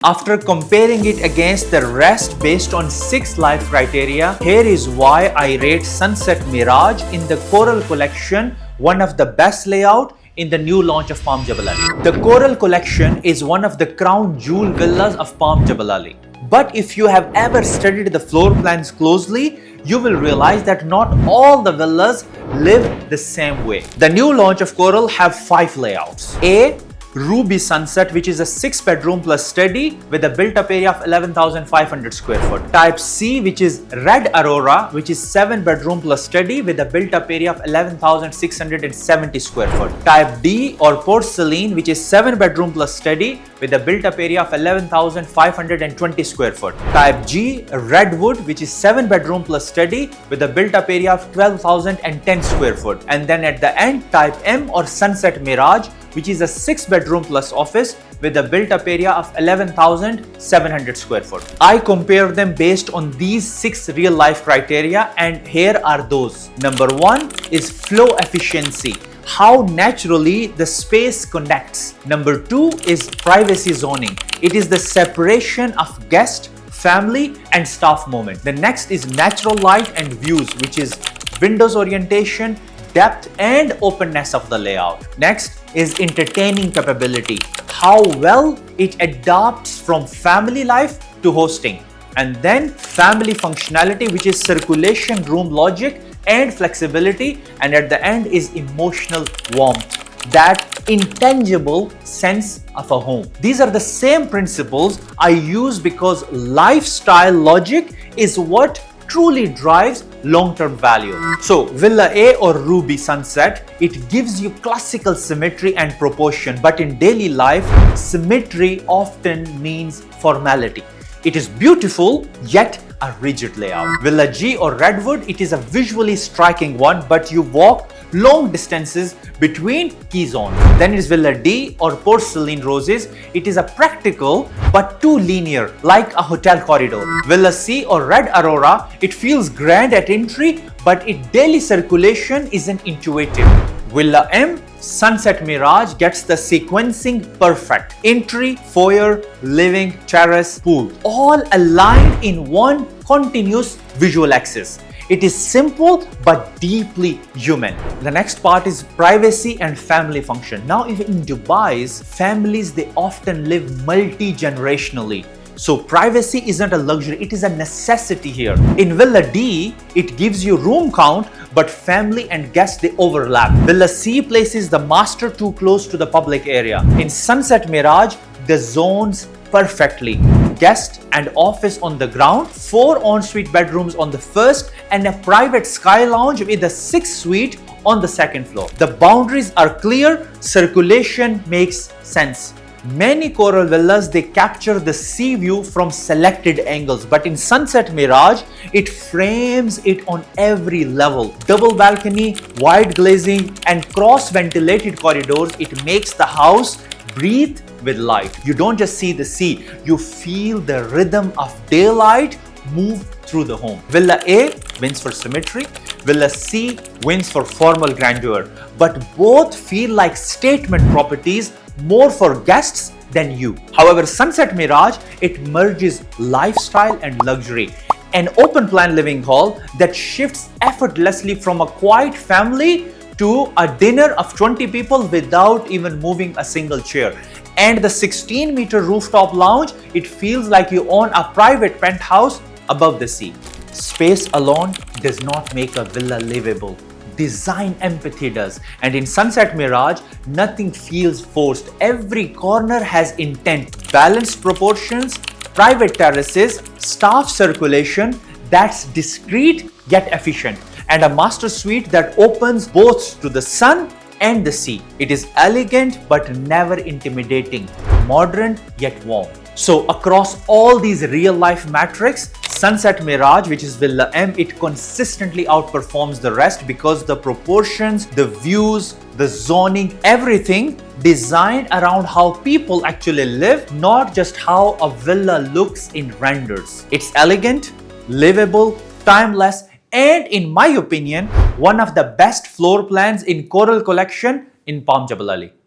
After comparing it against the rest based on 6 life criteria, here is why I rate Sunset Mirage in the Coral Collection one of the best layout in the new launch of Palm Jebel Ali. The Coral Collection is one of the crown jewel villas of Palm Jebel Ali. But if you have ever studied the floor plans closely, you will realize that not all the villas live the same way. The new launch of Coral have 5 layouts. A. Ruby Sunset, which is a 6-bedroom plus study with a built-up area of 11,500 square foot. Type C, which is Red Aurora, which is 7-bedroom plus study with a built-up area of 11,670 square foot. Type D or Porcelain, which is 7-bedroom plus study with a built-up area of 11,520 square foot. Type G, Redwood, which is 7-bedroom plus study with a built-up area of 12,010 square foot. And then at the end, Type M or Sunset Mirage, which is a 6-bedroom plus office with a built-up area of 11,700 square foot. I compare them based on these 6 real-life criteria, and here are those. Number 1 is flow efficiency, how naturally the space connects. Number 2 is privacy zoning. It is the separation of guest, family and staff moment. The next is natural light and views, which is windows orientation, depth and openness of the layout. Next is entertaining capability, how well it adapts from family life to hosting. And then family functionality, which is circulation, room logic and flexibility. And at the end is emotional warmth, that intangible sense of a home. These are the same principles I use because lifestyle logic is what truly drives long-term value. So Villa A or Ruby Sunset, it gives you classical symmetry and proportion, but in daily life, symmetry often means formality. It is beautiful, yet a rigid layout. Villa G or Redwood, it is a visually striking one, but you walk long distances between key zones. Then is Villa D or Porcelain Roses. It is a practical but too linear, like a hotel corridor. Villa C or Red Aurora, it feels grand at entry, but its daily circulation isn't intuitive. Villa M, Sunset Mirage gets the sequencing perfect. Entry, foyer, living, terrace, pool, all aligned in one continuous visual axis. It is simple but deeply human. The next part is privacy and family function. Now, if in Dubai's families, they often live multi-generationally. So privacy isn't a luxury, it is a necessity here. In Villa D, it gives you room count, but family and guests, they overlap. Villa C places the master too close to the public area. In Sunset Mirage, the zones perfectly. Guest and office on the ground, 4 ensuite bedrooms on the first, and a private sky lounge with a 6th suite on the 2nd floor. The boundaries are clear, circulation makes sense. Many Coral villas, they capture the sea view from selected angles, but in Sunset Mirage, it frames it on every level. Double balcony, wide glazing and cross-ventilated corridors, it makes the house breathe with light. You don't just see the sea, you feel the rhythm of daylight move through the home. Villa A wins for symmetry, Villa C wins for formal grandeur, but both feel like statement properties more for guests than you. However, Sunset Mirage, it merges lifestyle and luxury. An open plan living hall that shifts effortlessly from a quiet family to a dinner of 20 people without even moving a single chair. And the 16-meter rooftop lounge, it feels like you own a private penthouse above the sea. Space alone does not make a villa livable. Design empathy does. And in Sunset Mirage, nothing feels forced. Every corner has intent, balanced proportions, private terraces, staff circulation that's discreet yet efficient, and a master suite that opens both to the sun and the sea. It is elegant but never intimidating, modern yet warm. So across all these real-life metrics, Sunset Mirage, which is Villa M, it consistently outperforms the rest because the proportions, the views, the zoning, everything designed around how people actually live, not just how a villa looks in renders. It's elegant, livable, timeless, and in my opinion, one of the best floor plans in Coral Collection in Palm Jebel Ali.